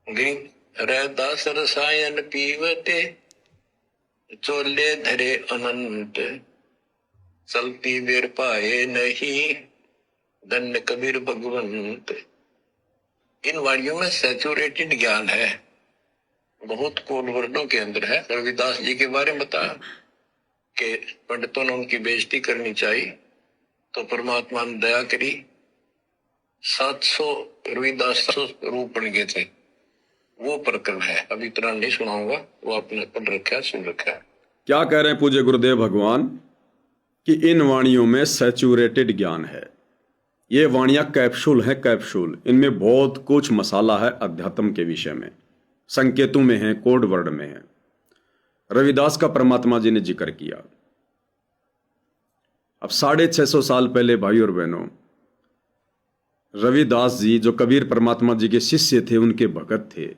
रैदास रसायन पीवते, चोले धरे अनंत, चलती बेर पाए नहीं, धन्य कबीर भगवंत। इन वाणियों में सैचुरेटेड ज्ञान है, बहुत कोड वर्डों के अंदर है। रविदास जी के बारे में बता कि पंडितों ने उनकी बेइज्जती करनी चाहिए, तो परमात्मा ने दया करी, 700 रविदास रूप बन गए थे। वो प्रकरण है, अभी इतना नहीं सुनाऊंगा, वो आपने पढ़ रखा है, सुन रखा है। क्या कह रहे हैं पूज्य गुरुदेव भगवान कि इन वाणियों में सैचुरेटेड ज्ञान है। ये वाणियां कैप्सूल है, कैप्सूल। इनमें बहुत कुछ मसाला है अध्यात्म के विषय में, संकेतों में है, कोड वर्ड में है। रविदास का परमात्मा जी ने जिक्र किया। अब 650 साल पहले भाई और बहनों, रविदास जी जो कबीर परमात्मा जी के शिष्य थे, उनके भगत थे।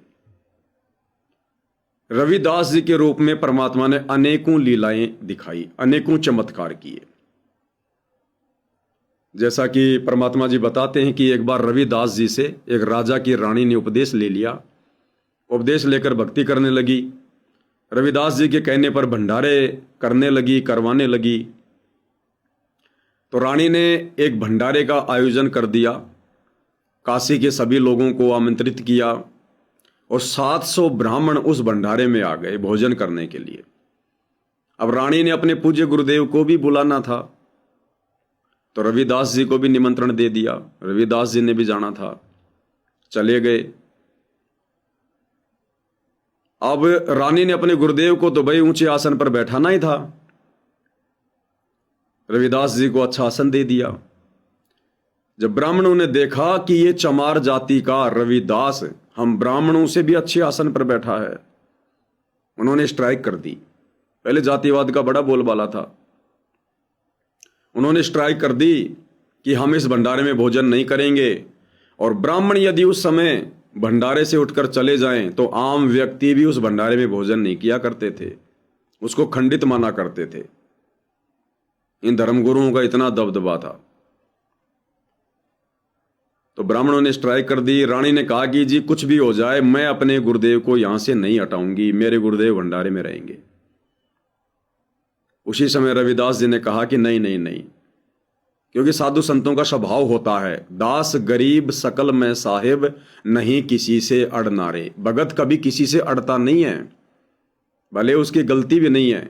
रविदास जी के रूप में परमात्मा ने अनेकों लीलाएं दिखाई, अनेकों चमत्कार किए। जैसा कि परमात्मा जी बताते हैं कि एक बार रविदास जी से एक राजा की रानी ने उपदेश ले लिया। उपदेश लेकर भक्ति करने लगी। रविदास जी के कहने पर भंडारे करने लगी, करवाने लगी। तो रानी ने एक भंडारे का आयोजन कर दिया, काशी के सभी लोगों को आमंत्रित किया और 700 ब्राह्मण उस भंडारे में आ गए भोजन करने के लिए। अब रानी ने अपने पूज्य गुरुदेव को भी बुलाना था, तो रविदास जी को भी निमंत्रण दे दिया। रविदास जी ने भी जाना था, चले गए। अब रानी ने अपने गुरुदेव को तो भाई ऊंचे आसन पर बैठाना ही था। रविदास जी को अच्छा आसन दे दिया। जब ब्राह्मणों ने देखा कि ये चमार जाति का रविदास हम ब्राह्मणों से भी अच्छे आसन पर बैठा है, उन्होंने स्ट्राइक कर दी। पहले जातिवाद का बड़ा बोलबाला था। उन्होंने स्ट्राइक कर दी कि हम इस भंडारे में भोजन नहीं करेंगे, और ब्राह्मण यदि उस समय भंडारे से उठकर चले जाएं तो आम व्यक्ति भी उस भंडारे में भोजन नहीं किया करते थे, उसको खंडित माना करते थे। इन धर्मगुरुओं का इतना दबदबा था। तो ब्राह्मणों ने स्ट्राइक कर दी। रानी ने कहा कि जी कुछ भी हो जाए, मैं अपने गुरुदेव को यहां से नहीं हटाऊंगी, मेरे गुरुदेव भंडारे में रहेंगे। उसी समय रविदास जी ने कहा कि नहीं नहीं नहीं, क्योंकि साधु संतों का स्वभाव होता है, दास गरीब सकल में साहिब, नहीं किसी से अड़ना रे। भगत कभी किसी से अड़ता नहीं है, भले उसकी गलती भी नहीं है,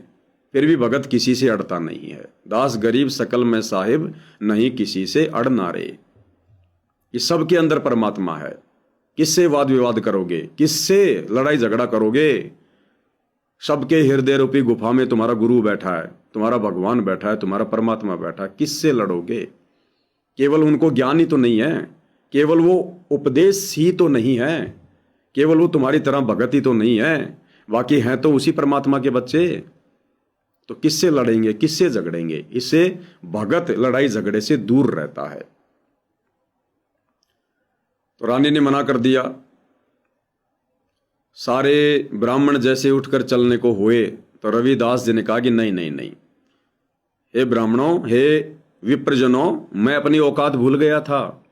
फिर भी भगत किसी से अड़ता नहीं है। दास गरीब सकल में साहिब, नहीं किसी से अड़ना रे। ये सबके अंदर परमात्मा है। किससे वाद विवाद करोगे, किससे लड़ाई झगड़ा करोगे? सबके हृदय रूपी गुफा में तुम्हारा गुरु बैठा है, तुम्हारा भगवान बैठा है, तुम्हारा परमात्मा बैठा है। किससे लड़ोगे? केवल उनको ज्ञान ही तो नहीं है, केवल वो उपदेश ही तो नहीं है, केवल वो तुम्हारी तरह भगत ही तो नहीं है, बाकी हैं तो उसी परमात्मा के बच्चे। तो किससे लड़ेंगे, किससे झगड़ेंगे? इससे भगत लड़ाई झगड़े से दूर रहता है। तो रानी ने मना कर दिया। सारे ब्राह्मण जैसे उठकर चलने को हुए तो रविदास जी ने कहा कि नहीं नहीं नहीं, हे ब्राह्मणों, हे विप्रजनों, मैं अपनी औकात भूल गया था,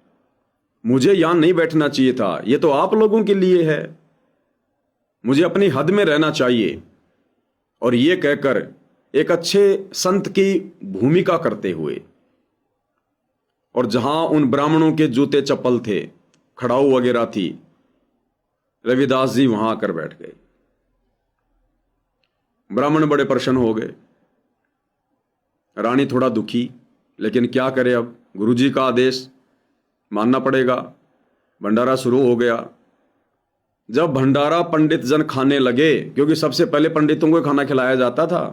मुझे यहां नहीं बैठना चाहिए था, ये तो आप लोगों के लिए है, मुझे अपनी हद में रहना चाहिए। और ये कहकर एक अच्छे संत की भूमिका करते हुए, और जहां उन ब्राह्मणों के जूते चप्पल थे, खड़ाऊ वगैरह थी, रविदास जी वहां आकर बैठ गए। ब्राह्मण बड़े प्रसन्न हो गए, रानी थोड़ा दुखी, लेकिन क्या करे, अब गुरुजी का आदेश मानना पड़ेगा। भंडारा शुरू हो गया। जब भंडारा पंडित जन खाने लगे, क्योंकि सबसे पहले पंडितों को खाना खिलाया जाता था,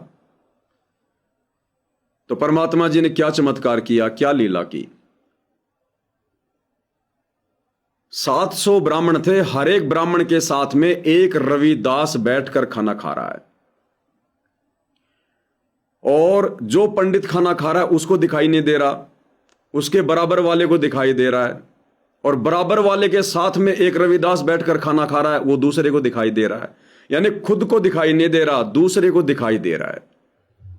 तो परमात्मा जी ने क्या चमत्कार किया, क्या लीला की। 700 ब्राह्मण थे, हर एक ब्राह्मण के साथ में एक रविदास बैठकर खाना खा रहा है, और जो पंडित खाना खा रहा है उसको दिखाई नहीं दे रहा, उसके बराबर वाले को दिखाई दे रहा है, और बराबर वाले के साथ में एक रविदास बैठकर खाना खा रहा है, वो दूसरे को दिखाई दे रहा है। यानी खुद को दिखाई नहीं दे रहा, दूसरे को दिखाई दे रहा है।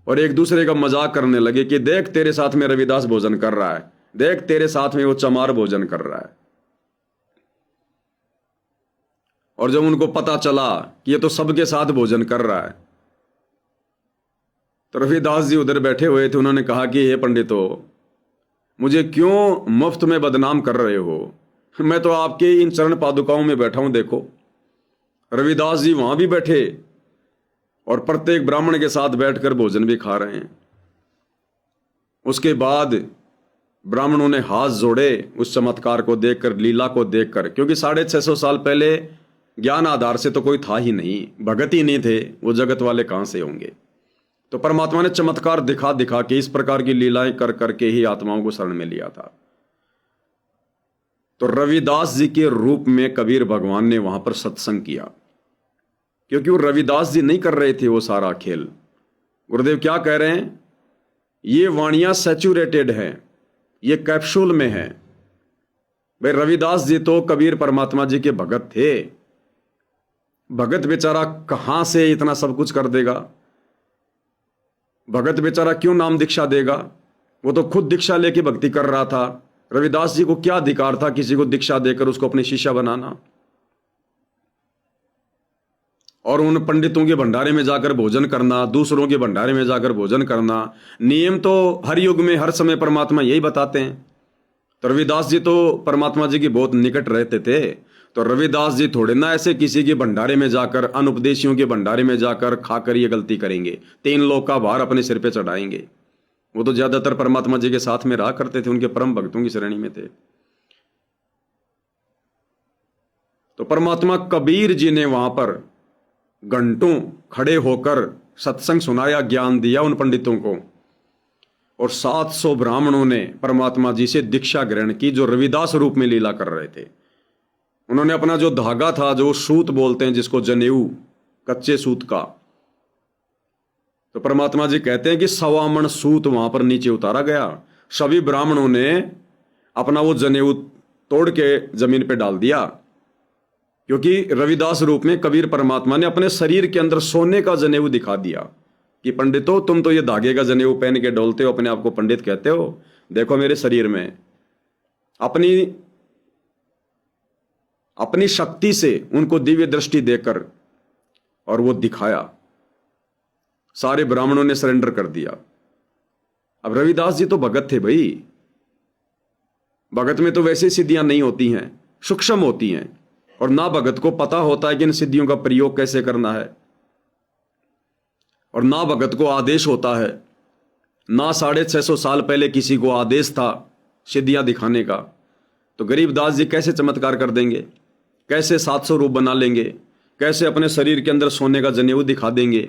और एक दूसरे का मजाक करने लगे कि देख तेरे साथ में रविदास भोजन कर रहा है, देख तेरे साथ में वो चमार भोजन कर रहा है। और जब उनको पता चला कि ये तो सबके साथ भोजन कर रहा है, तो रविदास जी उधर बैठे हुए थे। उन्होंने कहा कि हे पंडितों, मुझे क्यों मुफ्त में बदनाम कर रहे हो? मैं तो आपके इन चरण पादुकाओं में बैठा हूं। देखो, रविदास जी वहां भी बैठे और प्रत्येक ब्राह्मण के साथ बैठकर भोजन भी खा रहे हैं। उसके बाद ब्राह्मणों ने हाथ जोड़े उस चमत्कार को देखकर, लीला को देखकर, क्योंकि 650 साल पहले ज्ञान आधार से तो कोई था ही नहीं, भगत ही नहीं थे, वो जगत वाले कहां से होंगे। तो परमात्मा ने चमत्कार दिखा दिखा के, इस प्रकार की लीलाएं कर करके ही आत्माओं को शरण में लिया था। तो रविदास जी के रूप में कबीर भगवान ने वहां पर सत्संग किया, क्योंकि वो रविदास जी नहीं कर रहे थे वो सारा खेल। गुरुदेव क्या कह रहे हैं? ये वाणियां सैचुरेटेड हैं, ये कैप्सूल में है। भाई रविदास जी तो कबीर परमात्मा जी के भगत थे। भगत बेचारा कहां से इतना सब कुछ कर देगा? भगत बेचारा क्यों नाम दीक्षा देगा? वो तो खुद दीक्षा लेके भक्ति कर रहा था। रविदास जी को क्या अधिकार था किसी को दीक्षा देकर उसको अपने शिष्य बनाना? और उन पंडितों के भंडारे में जाकर भोजन करना, दूसरों के भंडारे में जाकर भोजन करना, नियम तो हर युग में हर समय परमात्मा यही बताते हैं। तो रविदास जी तो परमात्मा जी की बहुत निकट रहते थे। तो रविदास जी थोड़े ना ऐसे किसी के भंडारे में जाकर, अनुपदेशियों के भंडारे में जाकर खाकर ये गलती करेंगे, 3 लोक का भार अपने सिर पे चढ़ाएंगे। वो तो ज्यादातर परमात्मा जी के साथ में रहा करते थे, उनके परम भक्तों की श्रेणी में थे। तो परमात्मा कबीर जी ने वहां पर घंटों खड़े होकर सत्संग सुनाया, ज्ञान दिया उन पंडितों को, और 700 ब्राह्मणों ने परमात्मा जी से दीक्षा ग्रहण की, जो रविदास रूप में लीला कर रहे थे। उन्होंने अपना जो धागा था, जो सूत बोलते हैं जिसको, जनेऊ, कच्चे सूत का, तो परमात्मा जी कहते हैं कि 1.25 मन सूत वहां पर नीचे उतारा गया। सभी ब्राह्मणों ने अपना वो जनेऊ तोड़ के जमीन पे डाल दिया, क्योंकि रविदास रूप में कबीर परमात्मा ने अपने शरीर के अंदर सोने का जनेऊ दिखा दिया कि पंडितों, तुम तो ये धागे का जनेऊ पहन के डोलते हो, अपने आप को पंडित कहते हो, देखो मेरे शरीर में। अपनी शक्ति से उनको दिव्य दृष्टि देकर और वो दिखाया। सारे ब्राह्मणों ने सरेंडर कर दिया। अब रविदास जी तो भगत थे भाई। भगत में तो वैसे सिद्धियां नहीं होती हैं, सूक्ष्म होती हैं, और ना भगत को पता होता है कि इन सिद्धियों का प्रयोग कैसे करना है, और ना भगत को आदेश होता है, ना 650 साल पहले किसी को आदेश था सिद्धियां दिखाने का। तो गरीबदास जी कैसे चमत्कार कर देंगे? कैसे 700 रूप बना लेंगे? कैसे अपने शरीर के अंदर सोने का जनेऊ दिखा देंगे?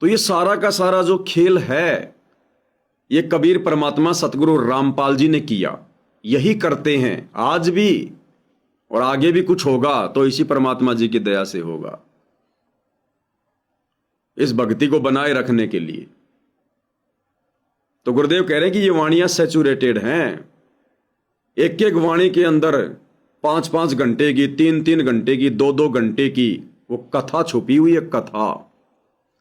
तो ये सारा का सारा जो खेल है, ये कबीर परमात्मा सतगुरु रामपाल जी ने किया। यही करते हैं आज भी, और आगे भी कुछ होगा तो इसी परमात्मा जी की दया से होगा, इस भक्ति को बनाए रखने के लिए। तो गुरुदेव कह रहे हैं कि ये वाणियां सैचुरेटेड हैं। एक एक वाणी के अंदर 5-5 घंटे की, 3-3 घंटे की, 2-2 घंटे की वो कथा छुपी हुई है, कथा।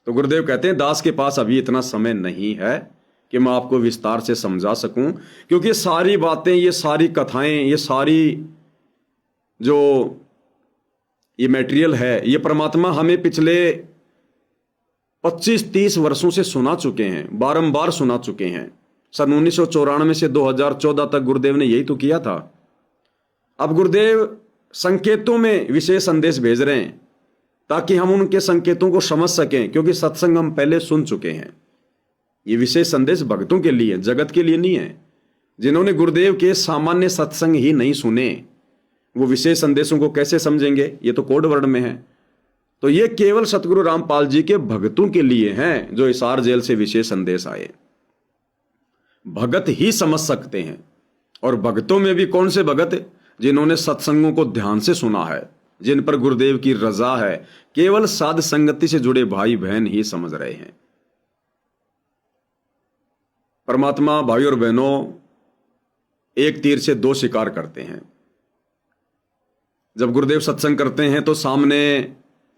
तो गुरुदेव कहते हैं दास के पास अभी इतना समय नहीं है कि मैं आपको विस्तार से समझा सकूं, क्योंकि सारी बातें, ये सारी कथाएं, ये सारी जो ये मटेरियल है, ये परमात्मा हमें पिछले 25-30 वर्षों से सुना चुके हैं, बारंबार सुना चुके हैं। सन 1994 से 2014 तक गुरुदेव ने यही तो किया था। अब गुरुदेव संकेतों में विशेष संदेश भेज रहे हैं ताकि हम उनके संकेतों को समझ सकें, क्योंकि सत्संग हम पहले सुन चुके हैं। ये विशेष संदेश भक्तों के लिए, जगत के लिए नहीं है। जिन्होंने गुरुदेव के सामान्य सत्संग ही नहीं सुने, वो विशेष संदेशों को कैसे समझेंगे? ये तो कोड वर्ड में है। तो ये केवल सतगुरु रामपाल जी के भक्तों के लिए हैं, जो हिसार जेल से विशेष संदेश आए। भगत ही समझ सकते हैं, और भक्तों में भी कौन से भगत? जिन्होंने सत्संगों को ध्यान से सुना है, जिन पर गुरुदेव की रजा है। केवल साध संगति से जुड़े भाई बहन ही समझ रहे हैं। परमात्मा भाई और बहनों एक तीर से 2 शिकार करते हैं। जब गुरुदेव सत्संग करते हैं तो सामने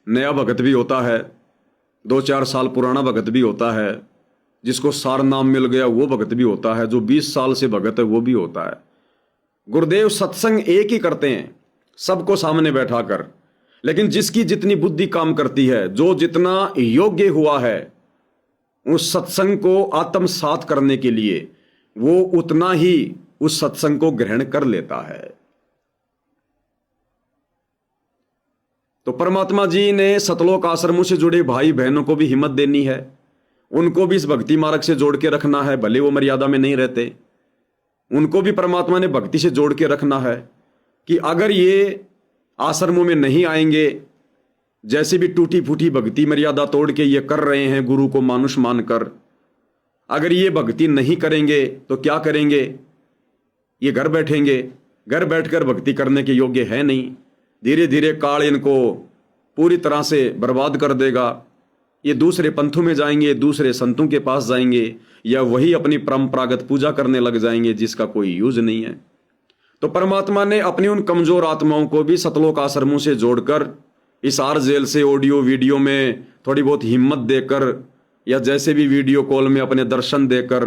नया भगत भी होता है, 2-4 साल पुराना भगत भी होता है, जिसको सार नाम मिल गया वो भगत भी होता है, जो 20 साल से भगत है वो भी होता है। गुरुदेव सत्संग एक ही करते हैं, सबको सामने बैठा कर। लेकिन जिसकी जितनी बुद्धि काम करती है, जो जितना योग्य हुआ है उस सत्संग को आत्मसात करने के लिए, वो उतना ही उस सत्संग को ग्रहण कर लेता है। तो परमात्मा जी ने सतलोक आश्रमों से जुड़े भाई बहनों को भी हिम्मत देनी है, उनको भी इस भक्ति मार्ग से जोड़ के रखना है, भले वो मर्यादा में नहीं रहते, उनको भी परमात्मा ने भक्ति से जोड़ के रखना है कि अगर ये आश्रमों में नहीं आएंगे, जैसे भी टूटी फूटी भक्ति मर्यादा तोड़ के ये कर रहे हैं गुरु को मानुष मानकर, अगर ये भक्ति नहीं करेंगे तो क्या करेंगे? ये घर बैठेंगे, घर बैठकर भक्ति करने के योग्य है नहीं। धीरे धीरे काल इनको पूरी तरह से बर्बाद कर देगा। ये दूसरे पंथों में जाएंगे, दूसरे संतों के पास जाएंगे, या वही अपनी परंपरागत पूजा करने लग जाएंगे जिसका कोई यूज नहीं है। तो परमात्मा ने अपनी उन कमजोर आत्माओं को भी सतलोक आश्रमों से जोड़कर हिसार जेल से ऑडियो वीडियो में थोड़ी बहुत हिम्मत देकर, या जैसे भी वीडियो कॉल में अपने दर्शन देकर,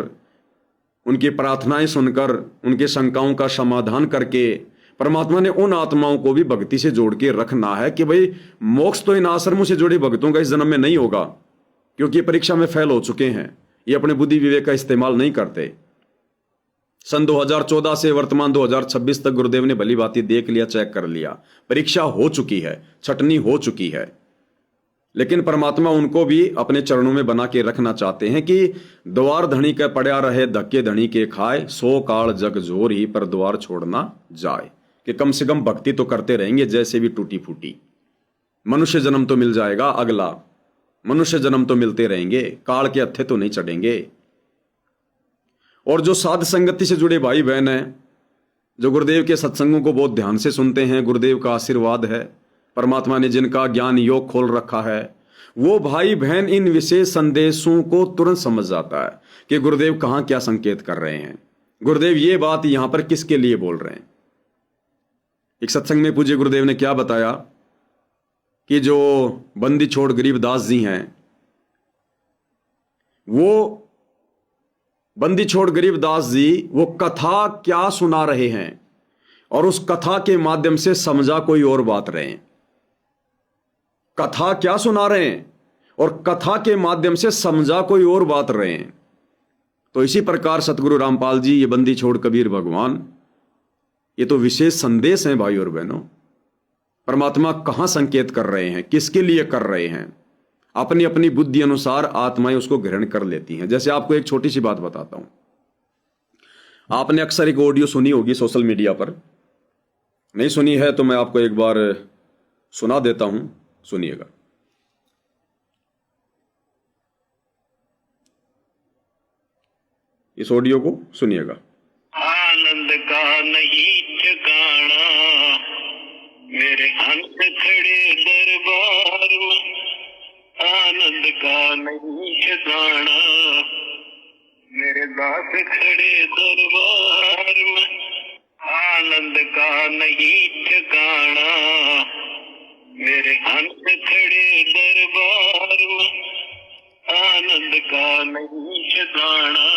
उनकी प्रार्थनाएं सुनकर, उनकी शंकाओं का समाधान करके परमात्मा ने उन आत्माओं को भी भक्ति से जोड़ के रखना है कि भाई मोक्ष तो इन आश्रमों से जुड़े भक्तों का इस जन्म में नहीं होगा, क्योंकि ये परीक्षा में फेल हो चुके हैं, ये अपने बुद्धि विवेक का इस्तेमाल नहीं करते। सन 2014 से वर्तमान 2026 तक गुरुदेव ने भली भांति देख लिया, चेक कर लिया, परीक्षा हो चुकी है, छटनी हो चुकी है। लेकिन परमात्मा उनको भी अपने चरणों में बना के रखना चाहते हैं कि द्वार धनी के पड़ा रहे, धक्के धनी के खाए, सो काल जग जोर ही पर द्वार छोड़ना जाए, कि कम से कम भक्ति तो करते रहेंगे, जैसे भी टूटी फूटी। मनुष्य जन्म तो मिल जाएगा, अगला मनुष्य जन्म तो मिलते रहेंगे, काल के हत्थे तो नहीं चढ़ेंगे। और जो साध संगति से जुड़े भाई बहन हैं, जो गुरुदेव के सत्संगों को बहुत ध्यान से सुनते हैं, गुरुदेव का आशीर्वाद है, परमात्मा ने जिनका ज्ञान योग खोल रखा है, वो भाई बहन इन विशेष संदेशों को तुरंत समझ जाता है कि गुरुदेव कहाँ क्या संकेत कर रहे हैं, गुरुदेव ये बात यहां पर किसके लिए बोल रहे हैं। एक सत्संग में पूज्य गुरुदेव ने क्या बताया कि जो बंदी छोड़ गरीबदास जी हैं, वो बंदी छोड़ गरीबदास जी वो कथा क्या सुना रहे हैं, और उस कथा के माध्यम से समझा कोई और बात रहे हैं। कथा क्या सुना रहे हैं और कथा के माध्यम से समझा कोई और बात रहे हैं। तो इसी प्रकार सतगुरु रामपाल जी, ये बंदी छोड़ कबीर भगवान, ये तो विशेष संदेश हैं भाई और बहनों। परमात्मा कहां संकेत कर रहे हैं, किसके लिए कर रहे हैं, अपनी अपनी बुद्धि अनुसार आत्माएं उसको ग्रहण कर लेती हैं। जैसे आपको एक छोटी सी बात बताता हूं, आपने अक्सर एक ऑडियो सुनी होगी सोशल मीडिया पर, नहीं सुनी है तो मैं आपको एक बार सुना देता हूं, सुनिएगा। इस ऑडियो को सुनिएगा। आनंद का नहीं ठिकाना, मेरे हंस खड़े दरबार में, आनंद का नहीं ठिकाना, मेरे दास खड़े दरबार में, आनंद का नहीं ठिकाना, मेरे हंस खड़े दरबार में, आनंद का नहीं ठिकाना,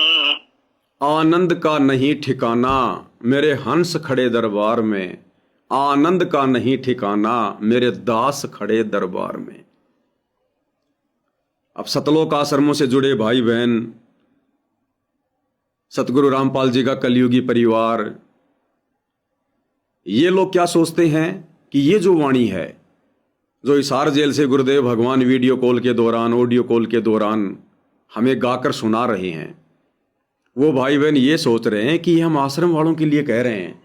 आनंद का नहीं ठिकाना, मेरे हंस खड़े दरबार में, आनंद का नहीं ठिकाना, मेरे दास खड़े दरबार में। अब सतलोक आश्रमों से जुड़े भाई बहन, सतगुरु रामपाल जी का कलयुगी परिवार, ये लोग क्या सोचते हैं कि ये जो वाणी है, जो हिसार जेल से गुरुदेव भगवान वीडियो कॉल के दौरान, ऑडियो कॉल के दौरान हमें गाकर सुना रहे हैं, वो भाई बहन ये सोच रहे हैं कि हम आश्रम वालों के लिए कह रहे हैं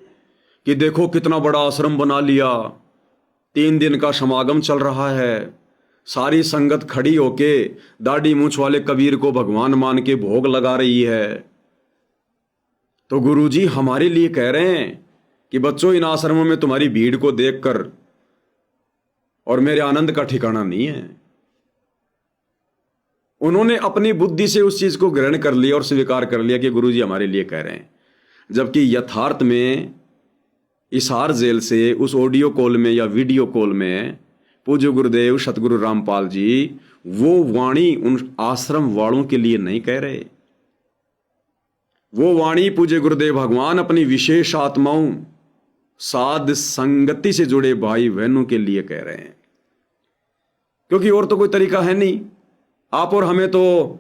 कि देखो कितना बड़ा आश्रम बना लिया, 3 दिन का समागम चल रहा है, सारी संगत खड़ी होके दाढ़ी मूंछ वाले कबीर को भगवान मान के भोग लगा रही है। तो गुरुजी हमारे लिए कह रहे हैं कि बच्चों, इन आश्रमों में तुम्हारी भीड़ को देखकर और मेरे आनंद का ठिकाना नहीं है। उन्होंने अपनी बुद्धि से उस चीज को ग्रहण कर लिया और स्वीकार कर लिया कि गुरुजी हमारे लिए कह रहे हैं, जबकि यथार्थ में हिसार जेल से उस ऑडियो कॉल में या वीडियो कॉल में पूज्य गुरुदेव सतगुरु रामपाल जी वो वाणी उन आश्रम वालों के लिए नहीं कह रहे। वो वाणी पूज्य गुरुदेव भगवान अपनी विशेष आत्माओं साध संगति से जुड़े भाई बहनों के लिए कह रहे हैं, क्योंकि और तो कोई तरीका है नहीं। आप और हमें तो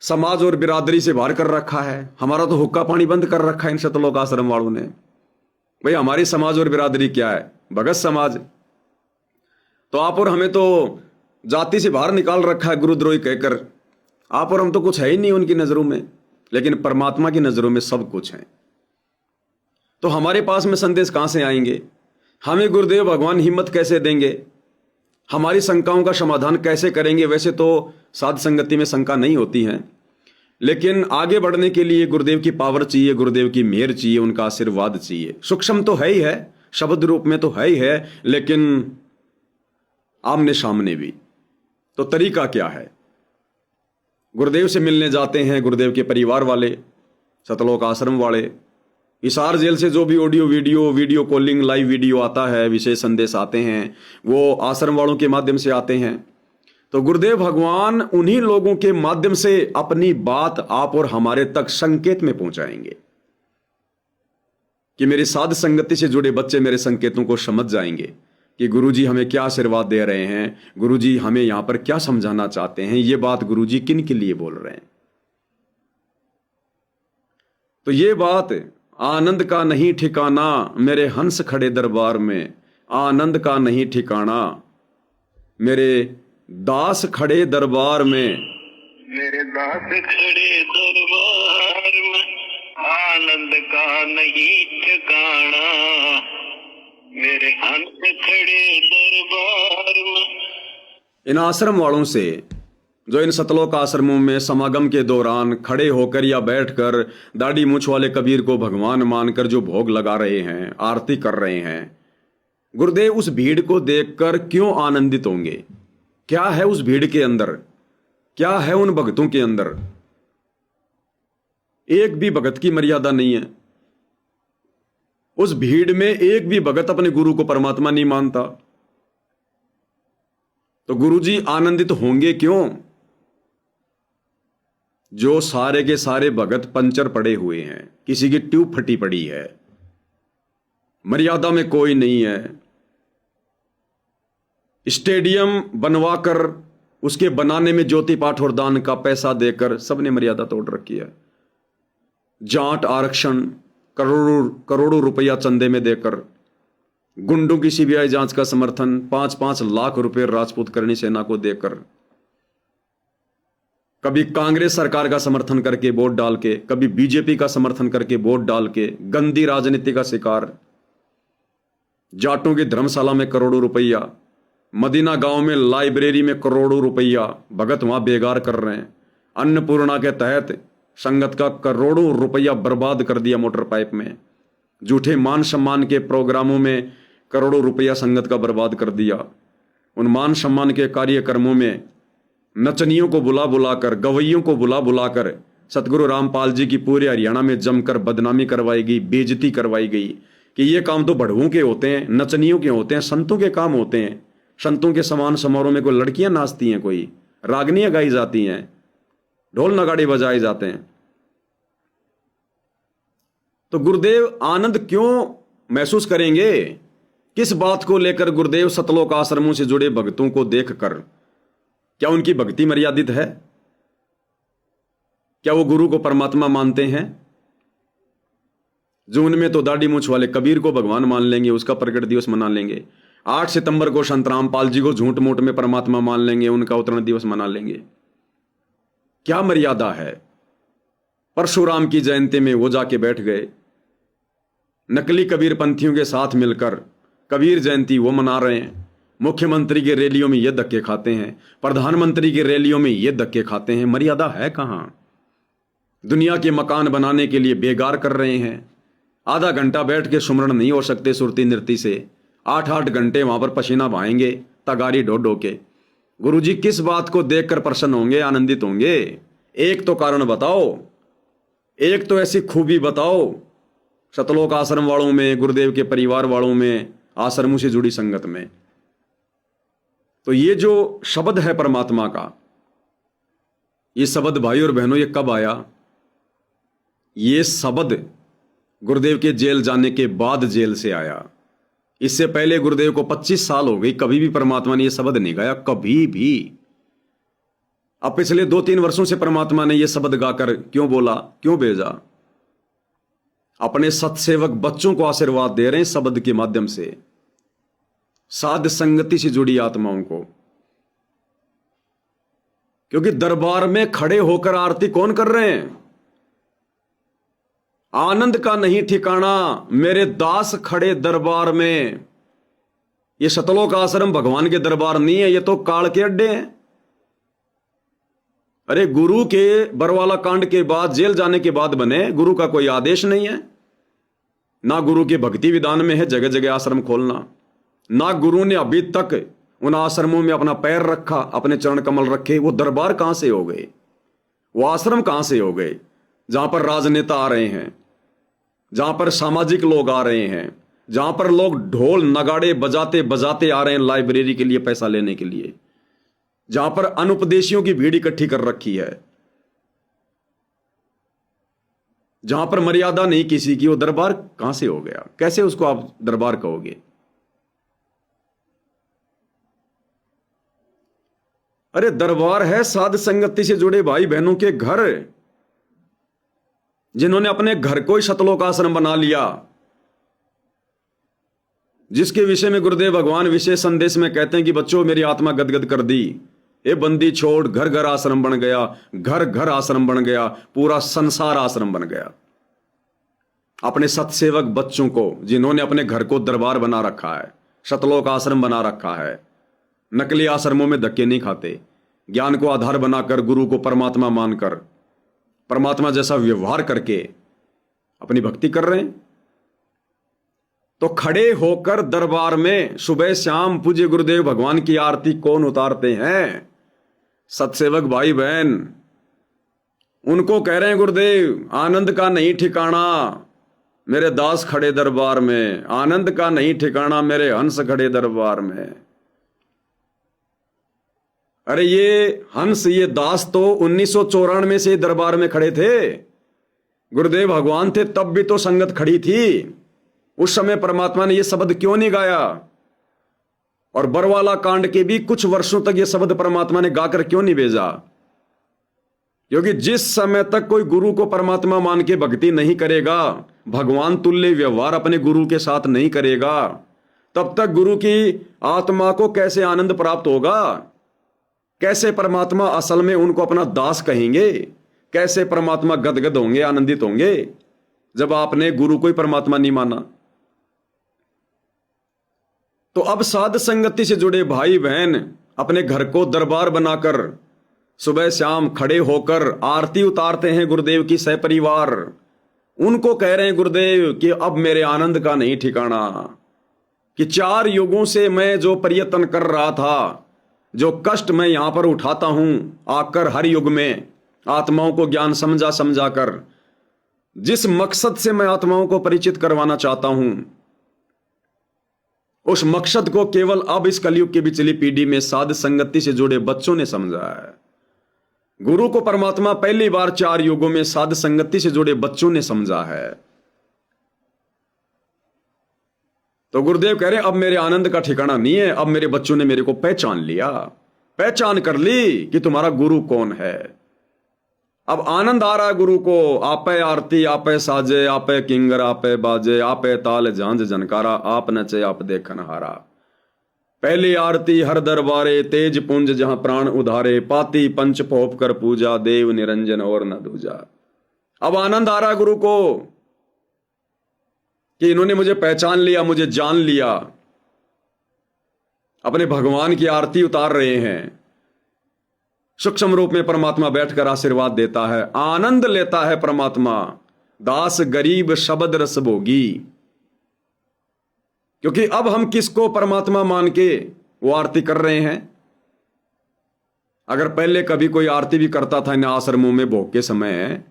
समाज और बिरादरी से बाहर कर रखा है, हमारा तो हुक्का पानी बंद कर रखा है इन सतलोक आश्रम वालों ने। भाई हमारी समाज और बिरादरी क्या है? भगत समाज। तो आप और हमें तो जाति से बाहर निकाल रखा है गुरुद्रोही कहकर। आप और हम तो कुछ है ही नहीं उनकी नजरों में, लेकिन परमात्मा की नजरों में सब कुछ है। तो हमारे पास में संदेश कहां से आएंगे? हमें गुरुदेव भगवान हिम्मत कैसे देंगे? हमारी शंकाओं का समाधान कैसे करेंगे? वैसे तो साध संगति में शंका नहीं होती है, लेकिन आगे बढ़ने के लिए गुरुदेव की पावर चाहिए, गुरुदेव की मेहर चाहिए, उनका आशीर्वाद चाहिए। सूक्ष्म तो है ही है, शब्द रूप में तो है ही है, लेकिन आमने सामने भी। तो तरीका क्या है? गुरुदेव से मिलने जाते हैं गुरुदेव के परिवार वाले, सतलोक आश्रम वाले। हिसार जेल से जो भी audio video calling live video आता है, विशेष संदेश आते हैं, वो आश्रम वालों के माध्यम से आते हैं। तो गुरुदेव भगवान उन्हीं लोगों के माध्यम से अपनी बात आप और हमारे तक संकेत में पहुंचाएंगे कि मेरी साध संगति से जुड़े बच्चे मेरे संकेतों को समझ जाएंगे कि गुरुजी हमें क्या आशीर्वाद दे रहे हैं, गुरुजी हमें यहां पर क्या समझाना चाहते हैं, ये बात गुरुजी किन के लिए बोल रहे हैं। तो ये बात आनंद का नहीं ठिकाना मेरे हंस खड़े दरबार में, आनंद का नहीं ठिकाना मेरे दास खड़े दरबार में, मेरे दास खड़े दरबार में, आनंद का नहीं ठिकाना मेरे हंस खड़े दरबार में। इन आश्रम वालों से जो इन सतलोक आश्रमों में समागम के दौरान खड़े होकर या बैठकर दाढ़ी मूछ वाले कबीर को भगवान मानकर जो भोग लगा रहे हैं, आरती कर रहे हैं, गुरुदेव उस भीड़ को देखकर क्यों आनंदित होंगे? क्या है उस भीड़ के अंदर? क्या है उन भक्तों के अंदर? एक भी भगत की मर्यादा नहीं है। उस भीड़ में एक भी भगत अपने गुरु को परमात्मा नहीं मानता। तो गुरुजी आनंदित होंगे क्यों? जो सारे के सारे भगत पंचर पड़े हुए हैं, किसी की ट्यूब फटी पड़ी है, मर्यादा में कोई नहीं है। स्टेडियम बनवाकर उसके बनाने में ज्योति पाठ और दान का पैसा देकर सबने मर्यादा तोड़ रखी है। जाट आरक्षण करोड़ों रुपया चंदे में देकर, गुंडों की सीबीआई जांच का समर्थन 5-5 लाख रुपए राजपूत करनी सेना को देकर, कभी कांग्रेस सरकार का समर्थन करके वोट डाल के, कभी बीजेपी का समर्थन करके वोट डाल के, गंदी राजनीति का शिकार। जाटों की धर्मशाला में करोड़ों रुपया, मदीना गांव में लाइब्रेरी में करोड़ों रुपया भगत वहां बेगार कर रहे हैं। अन्नपूर्णा के तहत संगत का करोड़ों रुपया बर्बाद कर दिया मोटर पाइप में। झूठे मान सम्मान के प्रोग्रामों में करोड़ों रुपया संगत का बर्बाद कर दिया। उन मान सम्मान के कार्यक्रमों में नचनियों को बुला बुलाकर, गवैयों को बुला बुलाकर सतगुरु रामपाल जी की पूरे हरियाणा में जमकर बदनामी करवाई गई, बेइज्जती करवाई गई कि ये काम तो बढ़ुओं के होते हैं, नचनियों के होते हैं, संतों के काम होते हैं। संतों के समान समारोह में कोई लड़कियां नाचती हैं, कोई रागनियां गाई जाती हैं, ढोल नगाड़े बजाए जाते हैं। तो गुरुदेव आनंद क्यों महसूस करेंगे? किस बात को लेकर गुरुदेव सतलोक आश्रमों से जुड़े भक्तों को देखकर? क्या उनकी भक्ति मर्यादित है? क्या वो गुरु को परमात्मा मानते हैं? जो उनमें तो दाढ़ी मूछ वाले कबीर को भगवान मान लेंगे, उसका प्रकट दिवस मना लेंगे। 8 सितंबर को संत रामपाल जी को झूठ मूठ में परमात्मा मान लेंगे, उनका अवतरण दिवस मना लेंगे। क्या मर्यादा है? परशुराम की जयंती में वो जाके बैठ गए, नकली कबीर पंथियों के साथ मिलकर कबीर जयंती वो मना रहे हैं। मुख्यमंत्री के रैलियों में ये धक्के खाते हैं, प्रधानमंत्री के रैलियों में ये धक्के खाते हैं। मर्यादा है कहां? दुनिया के मकान बनाने के लिए बेगार कर रहे हैं। आधा घंटा बैठ के सुमरण नहीं हो सकते सुरती नृत्य से, 8-8 घंटे वहां पर पसीना बहाएंगे तगारी ढो ढो के। गुरुजी किस बात को देखकर प्रसन्न होंगे, आनंदित होंगे? एक तो कारण बताओ, एक तो ऐसी खूबी बताओ सतलोक आश्रम वालों में, गुरुदेव के परिवार वालों में, आश्रमों से जुड़ी संगत में। तो ये जो शब्द है परमात्मा का, ये शब्द भाई और बहनों ये कब आया? ये शब्द गुरुदेव के जेल जाने के बाद जेल से आया। इससे पहले गुरुदेव को 25 साल हो गई, कभी भी परमात्मा ने यह शब्द नहीं गाया, कभी भी। अब पिछले 2-3 वर्षों से परमात्मा ने यह शब्द गाकर क्यों बोला, क्यों भेजा? अपने सत्सेवक बच्चों को आशीर्वाद दे रहे हैं शब्द के माध्यम से, साध संगति से जुड़ी आत्माओं को। क्योंकि दरबार में खड़े होकर आरती कौन कर रहे हैं? आनंद का नहीं ठिकाना, मेरे दास खड़े दरबार में। ये सतलोक आश्रम भगवान के दरबार नहीं है, ये तो काल के अड्डे हैं। अरे गुरु के बरवाला कांड के बाद, जेल जाने के बाद बने, गुरु का कोई आदेश नहीं है। ना गुरु के भक्ति विधान में है जगह जगह आश्रम खोलना, ना गुरु ने अभी तक उन आश्रमों में अपना पैर रखा, अपने चरण कमल रखे। वो दरबार कहां से हो गए, वो आश्रम कहां से हो गए जहां पर राजनेता आ रहे हैं, जहां पर सामाजिक लोग आ रहे हैं, जहां पर लोग ढोल नगाड़े बजाते बजाते आ रहे हैं लाइब्रेरी के लिए पैसा लेने के लिए, जहां पर अनुपदेशियों की भीड़ इकट्ठी कर रखी है, जहां पर मर्यादा नहीं किसी की। वो दरबार कहां से हो गया? कैसे उसको आप दरबार कहोगे? अरे दरबार है साध संगति से जुड़े भाई बहनों के घर, जिन्होंने अपने घर को ही सतलोक आश्रम बना लिया, जिसके विषय में गुरुदेव भगवान विशेष संदेश में कहते हैं कि बच्चों मेरी आत्मा गदगद कर दी, ये बंदी छोड़, घर घर आश्रम बन गया, घर घर आश्रम बन गया, पूरा संसार आश्रम बन गया। अपने सत्सेवक बच्चों को, जिन्होंने अपने घर को दरबार बना रखा है, सतलोक आश्रम बना रखा है, नकली आश्रमों में धक्के नहीं खाते, ज्ञान को आधार बनाकर, गुरु को परमात्मा मानकर, परमात्मा जैसा व्यवहार करके अपनी भक्ति कर रहे हैं। तो खड़े होकर दरबार में सुबह शाम पूज्य गुरुदेव भगवान की आरती कौन उतारते हैं? सत्सेवक भाई बहन। उनको कह रहे हैं गुरुदेव, आनंद का नहीं ठिकाना, मेरे दास खड़े दरबार में, आनंद का नहीं ठिकाना, मेरे हंस खड़े दरबार में। अरे ये हंस, ये दास तो 1994 से दरबार में खड़े थे। गुरुदेव भगवान थे तब भी तो संगत खड़ी थी। उस समय परमात्मा ने यह शब्द क्यों नहीं गाया? और बरवाला कांड के भी कुछ वर्षों तक यह शब्द परमात्मा ने गाकर क्यों नहीं भेजा? क्योंकि जिस समय तक कोई गुरु को परमात्मा मान के भक्ति नहीं करेगा, भगवान तुल्य व्यवहार अपने गुरु के साथ नहीं करेगा, तब तक गुरु की आत्मा को कैसे आनंद प्राप्त होगा? कैसे परमात्मा असल में उनको अपना दास कहेंगे? कैसे परमात्मा गदगद होंगे, आनंदित होंगे, जब आपने गुरु को ही परमात्मा नहीं माना? तो अब साध संगति से जुड़े भाई बहन अपने घर को दरबार बनाकर सुबह शाम खड़े होकर आरती उतारते हैं गुरुदेव की सहपरिवार। उनको कह रहे हैं गुरुदेव कि अब मेरे आनंद का नहीं ठिकाना, कि 4 युगों से मैं जो प्रयत्न कर रहा था, जो कष्ट मैं यहां पर उठाता हूं आकर हर युग में, आत्माओं को ज्ञान समझा समझा कर, जिस मकसद से मैं आत्माओं को परिचित करवाना चाहता हूं, उस मकसद को केवल अब इस कलयुग की पिछली पीढ़ी में साध संगति से जुड़े बच्चों ने समझा है। गुरु को परमात्मा पहली बार 4 युगों में साध संगति से जुड़े बच्चों ने समझा है। तो गुरुदेव कह रहे हैं अब मेरे आनंद का ठिकाना नहीं है, अब मेरे बच्चों ने मेरे को पहचान लिया, पहचान कर ली कि तुम्हारा गुरु कौन है। अब आनंद आ रहा है गुरु को। आपे आरती आपे साजे, आपे किंगर आपे बाजे, आपे ताल झांझ झनकारा, आप नचे आप देखन हारा। पहली आरती हर दरबारे, तेज पुंज जहां प्राण उधारे, पाती पंच पोप कर पूजा, देव निरंजन और न दूजा। अब आनंद आ रहा गुरु को कि इन्होंने मुझे पहचान लिया, मुझे जान लिया। अपने भगवान की आरती उतार रहे हैं। सूक्ष्म रूप में परमात्मा बैठकर आशीर्वाद देता है, आनंद लेता है परमात्मा। दास गरीब शब्द रस भोगी। क्योंकि अब हम किसको परमात्मा मान के वो आरती कर रहे हैं? अगर पहले कभी कोई आरती भी करता था इन आश्रमों में भोग के समय,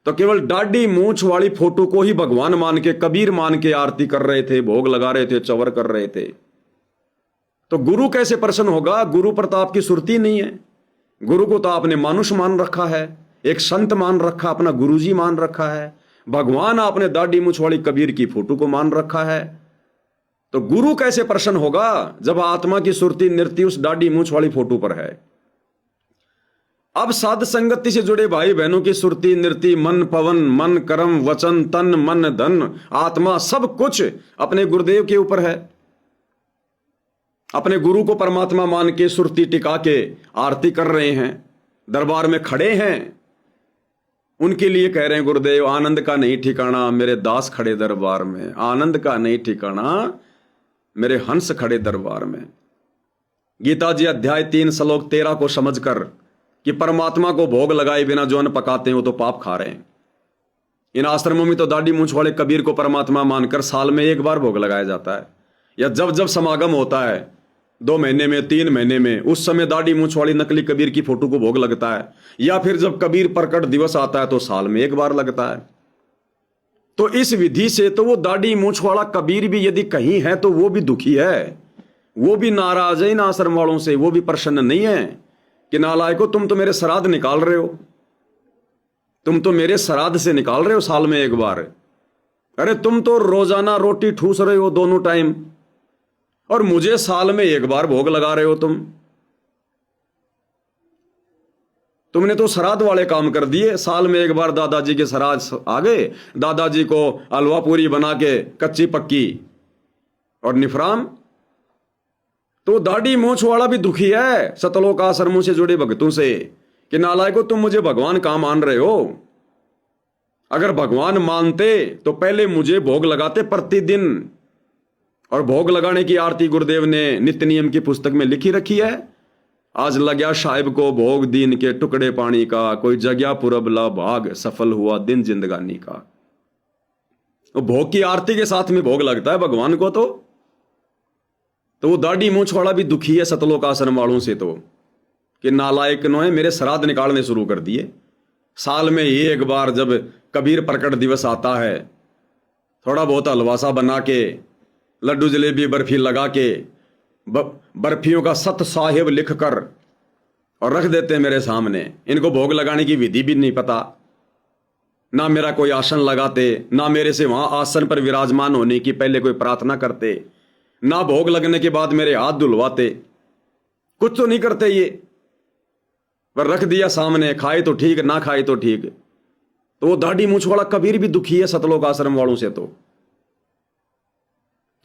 तो केवल दाढ़ी मूंछ वाली फोटो को ही भगवान मान के, कबीर मान के आरती कर रहे थे, भोग लगा रहे थे, चवर कर रहे थे। तो गुरु कैसे प्रसन्न होगा? गुरु पर तो आपकी सुरती नहीं है। गुरु को तो आपने मानुष मान रखा है, एक संत मान रखा, अपना गुरुजी मान रखा है। भगवान आपने दाढ़ी मूंछ वाली कबीर की फोटो को मान रखा है, तो गुरु कैसे प्रसन्न होगा जब आत्मा की सुरती नृत्य उस दाढ़ी मूंछ वाली फोटो पर है। अब साध संगति से जुड़े भाई बहनों की सुरती नृत्य, मन पवन, मन कर्म, वचन, तन मन धन, आत्मा, सब कुछ अपने गुरुदेव के ऊपर है। अपने गुरु को परमात्मा मान के सुरती टिका के आरती कर रहे हैं, दरबार में खड़े हैं, उनके लिए कह रहे हैं गुरुदेव आनंद का नहीं ठिकाना मेरे दास खड़े दरबार में, आनंद का नहीं ठिकाना मेरे हंस खड़े दरबार में। गीता जी अध्याय 3 श्लोक 13 को समझकर कि परमात्मा को भोग लगाए बिना जो अन्न पकाते हैं वो तो पाप खा रहे हैं। इन आश्रमों में तो दाढ़ी मूंछ वाले कबीर को परमात्मा मानकर साल में एक बार भोग लगाया जाता है, या जब जब समागम होता है 2 महीने में 3 महीने में, उस समय दाढ़ी मूंछ वाली नकली कबीर की फोटो को भोग लगता है, या फिर जब कबीर प्रकट दिवस आता है तो साल में एक बार लगता है। तो इस विधि से तो वो दाढ़ी मूंछ वाला कबीर भी यदि कहीं है तो वो भी दुखी है, वो भी नाराज है इन आश्रम वालों से, वो भी प्रसन्न नहीं है कि नालायको तुम तो मेरे श्राद्ध निकाल रहे हो, तुम तो मेरे श्राद्ध से निकाल रहे हो साल में एक बार। अरे तुम तो रोजाना रोटी ठूस रहे हो दोनों टाइम, और मुझे साल में एक बार भोग लगा रहे हो। तुमने तो श्राद्ध वाले काम कर दिए। साल में एक बार दादाजी के श्राद्ध आ गए, दादाजी को हलवा पूरी बना के कच्ची पक्की और निफराम। तो दाढ़ी मूंछ वाला भी दुखी है सतलोक आश्रमों से जुड़े भक्तों से कि नालायको तुम मुझे भगवान कहां मान रहे हो। अगर भगवान मानते तो पहले मुझे भोग लगाते प्रतिदिन, और भोग लगाने की आरती गुरुदेव ने नित्य नियम की पुस्तक में लिखी रखी है। आज लग्या साहिब को भोग दीन के टुकड़े पानी का, कोई जग्या पुरबला भाग, सफल हुआ दिन जिंदगानी का। तो भोग की आरती के साथ में भोग लगता है भगवान को। तो वो दाढ़ी मूंछ वाला भी दुखी है सतलोक आश्रम वालों से, तो कि नालायक ने मेरे श्राद्ध निकालने शुरू कर दिए। साल में एक बार जब कबीर प्रकट दिवस आता है, थोड़ा बहुत हलवासा बना के, लड्डू जलेबी बर्फी लगा के, बर्फियों का सत साहिब लिख कर और रख देते हैं मेरे सामने। इनको भोग लगाने की विधि भी नहीं पता, ना मेरा कोई आसन लगाते, ना मेरे से वहां आसन पर विराजमान होने की पहले कोई प्रार्थना करते, ना भोग लगने के बाद मेरे हाथ धुलवाते, कुछ तो नहीं करते ये। पर रख दिया सामने, खाए तो ठीक, ना खाए तो ठीक। तो वो दाढ़ी मूंछ वाला कबीर भी दुखी है सतलोक आश्रम वालों से।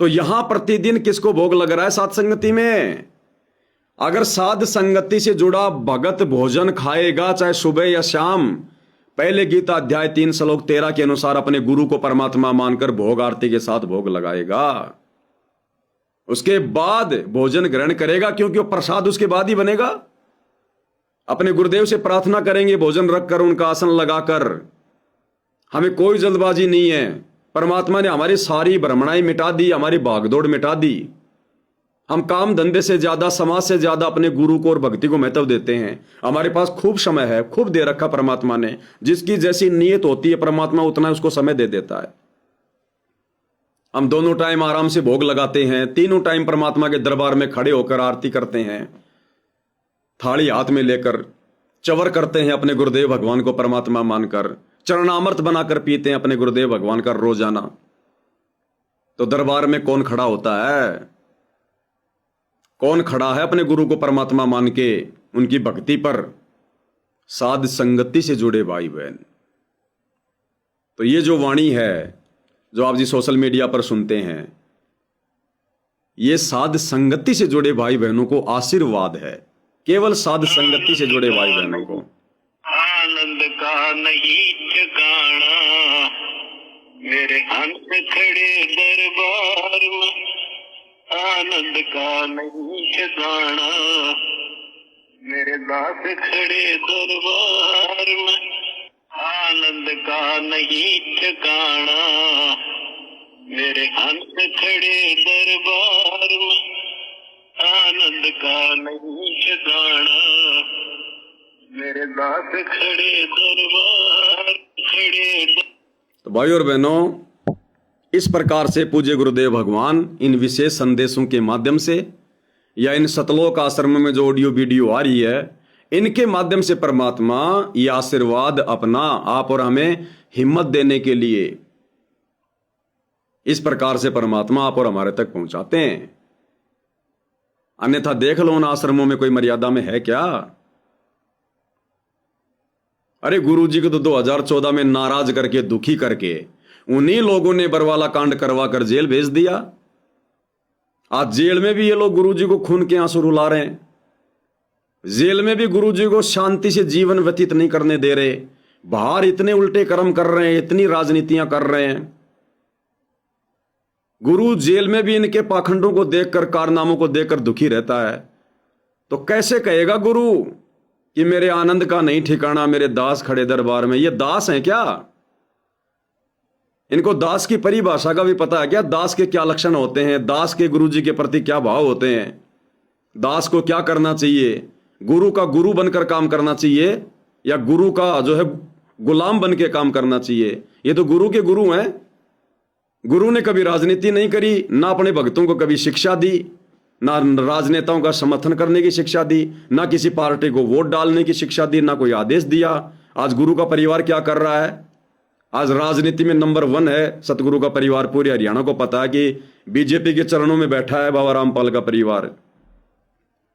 तो यहां प्रतिदिन किसको भोग लग रहा है साध संगति में? अगर साध संगति से जुड़ा भगत भोजन खाएगा चाहे सुबह या शाम, पहले गीता अध्याय 3 श्लोक 13 के अनुसार अपने गुरु को परमात्मा मानकर भोग आरती के साथ भोग लगाएगा, उसके बाद भोजन ग्रहण करेगा, क्योंकि वो प्रसाद उसके बाद ही बनेगा। अपने गुरुदेव से प्रार्थना करेंगे भोजन रखकर, उनका आसन लगाकर। हमें कोई जल्दबाजी नहीं है। परमात्मा ने हमारी सारी भ्रमणाएं मिटा दी, हमारी भागदौड़ मिटा दी। हम काम धंधे से ज्यादा, समाज से ज्यादा अपने गुरु को और भक्ति को महत्व देते हैं। हमारे पास खूब समय है, खूब दे रखा परमात्मा ने। जिसकी जैसी नीयत होती है परमात्मा उतना उसको समय दे देता है। हम दोनों टाइम आराम से भोग लगाते हैं, तीनों टाइम परमात्मा के दरबार में खड़े होकर आरती करते हैं, थाली हाथ में लेकर चवर करते हैं अपने गुरुदेव भगवान को परमात्मा मानकर, चरणामृत बनाकर पीते हैं अपने गुरुदेव भगवान का रोजाना। तो दरबार में कौन खड़ा होता है? कौन खड़ा है अपने गुरु को परमात्मा मान के उनकी भक्ति पर? साध संगति से जुड़े भाई बहन। तो ये जो वाणी है जो आप जी सोशल मीडिया पर सुनते हैं, ये साध संगति से जुड़े भाई बहनों को आशीर्वाद है। केवल साध संगति से जुड़े भाई बहनों को। आनंद का नहीं ठिकाना मेरे हंस खड़े दरबार में, आनंद का नहीं ठिकाना मेरे दास खड़े दरबार में, आनंद का नहीं ठिकाना मेरे हंस खड़े दरबार में, आनंद का नहीं ठिकाना मेरे दास खड़े दरबार खड़े। तो भाई और बहनों, इस प्रकार से पूज्य गुरुदेव भगवान इन विशेष संदेशों के माध्यम से या इन सतलोक आश्रम में जो ऑडियो वीडियो आ रही है, इनके माध्यम से परमात्मा ये आशीर्वाद अपना आप और हमें हिम्मत देने के लिए इस प्रकार से परमात्मा आप और हमारे तक पहुंचाते हैं। अन्यथा देख लो उन आश्रमों में कोई मर्यादा में है क्या? अरे गुरु जी को तो 2014 में नाराज करके, दुखी करके उन्हीं लोगों ने बरवाला कांड करवा कर जेल भेज दिया। आज जेल में भी ये लोग गुरु जी को खून के आंसू रुला रहे हैं। जेल में भी गुरु जी को शांति से जीवन व्यतीत नहीं करने दे रहे। बाहर इतने उल्टे कर्म कर रहे हैं, इतनी राजनीतियां कर रहे हैं। गुरु जेल में भी इनके पाखंडों को देखकर, कारनामों को देखकर दुखी रहता है। तो कैसे कहेगा गुरु कि मेरे आनंद का नहीं ठिकाना, मेरे दास खड़े दरबार में? ये दास हैं क्या? इनको दास की परिभाषा का भी पता है क्या? दास के क्या लक्षण होते हैं? दास के गुरु जी के प्रति क्या भाव होते हैं? दास को क्या करना चाहिए? गुरु का गुरु बनकर काम करना चाहिए या गुरु का जो है गुलाम बन के काम करना चाहिए? ये तो गुरु के गुरु हैं। गुरु ने कभी राजनीति नहीं करी, ना अपने भक्तों को कभी शिक्षा दी, ना राजनेताओं का समर्थन करने की शिक्षा दी, ना किसी पार्टी को वोट डालने की शिक्षा दी, ना कोई आदेश दिया। आज गुरु का परिवार क्या कर रहा है? आज राजनीति में नंबर 1 है सतगुरु का परिवार। पूरे हरियाणा को पता है कि बीजेपी के चरणों में बैठा है बाबा रामपाल का परिवार।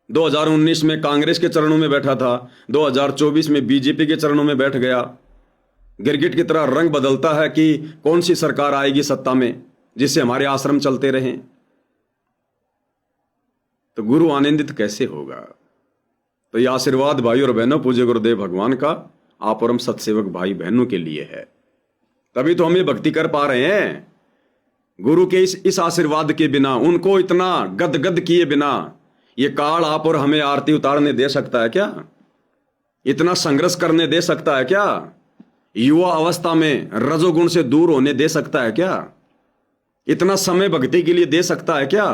2019 में कांग्रेस के चरणों में बैठा था, 2024 में बीजेपी के चरणों में बैठ गया। गिरगिट की तरह रंग बदलता है कि कौन सी सरकार आएगी सत्ता में जिससे हमारे आश्रम चलते रहें। तो गुरु आनंदित कैसे होगा? तो यह आशीर्वाद भाई और बहनों पूज्य गुरुदेव भगवान का आप और हम सत्सेवक भाई बहनों के लिए है। तभी तो हम ये भक्ति कर पा रहे हैं। गुरु के इस आशीर्वाद के बिना, उनको इतना गदगद किए बिना ये काल आप और हमें आरती उतारने दे सकता है क्या? इतना संघर्ष करने दे सकता है क्या? युवा अवस्था में रजोगुण से दूर होने दे सकता है क्या? इतना समय भक्ति के लिए दे सकता है क्या?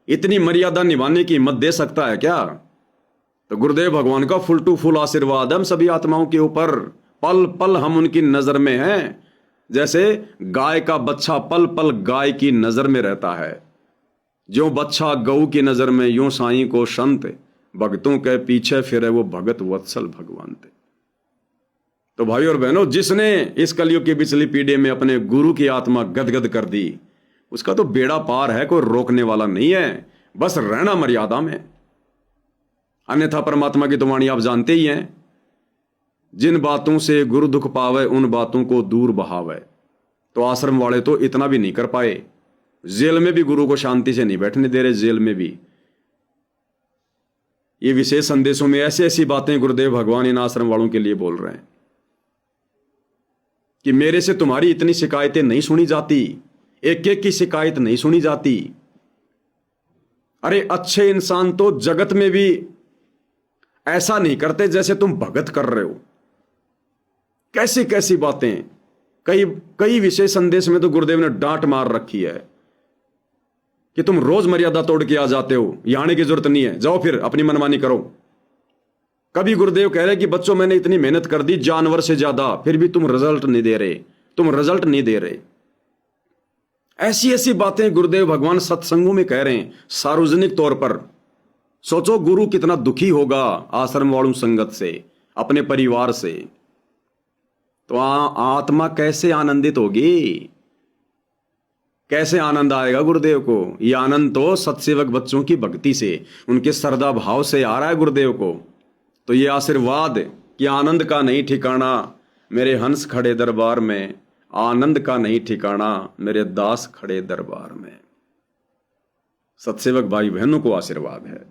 इतनी मर्यादा निभाने की हिम्मत दे सकता है क्या? तो गुरुदेव भगवान का फुल टू फुल आशीर्वाद हम सभी आत्माओं के ऊपर। पल पल हम उनकी नजर में हैं। जैसे गाय का बच्चा पल पल गाय की नजर में रहता है, जो बच्चा गऊ की नजर में, यूं साईं को संत भक्तों के पीछे फिरे वो भगत वत्सल भगवंत। तो भाई और बहनों, जिसने इस कलयुग की पिछली पीढ़ी में अपने गुरु की आत्मा गदगद कर दी, उसका तो बेड़ा पार है, कोई रोकने वाला नहीं है। बस रहना मर्यादा में। अन्यथा परमात्मा की तो वाणी आप जानते ही हैं, जिन बातों से गुरु दुख पावे उन बातों को दूर बहावे। तो आश्रम वाले तो इतना भी नहीं कर पाए। जेल में भी गुरु को शांति से नहीं बैठने दे रहे। जेल में भी ये विशेष संदेशों में ऐसी ऐसी बातें गुरुदेव भगवान इन आश्रम वालों के लिए बोल रहे हैं कि मेरे से तुम्हारी इतनी शिकायतें नहीं सुनी जाती, एक एक की शिकायत नहीं सुनी जाती। अरे अच्छे इंसान तो जगत में भी ऐसा नहीं करते जैसे तुम भगत कर रहे हो। कैसी कैसी बातें। कई विशेष संदेश में तो गुरुदेव ने डांट मार रखी है कि तुम रोज मर्यादा तोड़ के आ जाते हो, यहां आने की जरूरत नहीं है, जाओ फिर अपनी मनमानी करो। कभी गुरुदेव कह रहे कि बच्चों मैंने इतनी मेहनत कर दी जानवर से ज्यादा, फिर भी तुम रिजल्ट नहीं दे रहे, तुम रिजल्ट नहीं दे रहे। ऐसी ऐसी बातें गुरुदेव भगवान सत्संगों में कह रहे हैं सार्वजनिक तौर पर। सोचो गुरु कितना दुखी होगा आश्रम वालों संगत से, अपने परिवार से। तो आत्मा कैसे आनंदित होगी? कैसे आनंद आएगा गुरुदेव को? यह आनंद तो सत्सेवक बच्चों की भक्ति से, उनके श्रद्धा भाव से आ रहा है गुरुदेव को। तो ये आशीर्वाद कि आनंद का नहीं ठिकाना मेरे हंस खड़े दरबार में, आनंद का नहीं ठिकाना मेरे दास खड़े दरबार में। सत्सेवक भाई बहनों को आशीर्वाद है।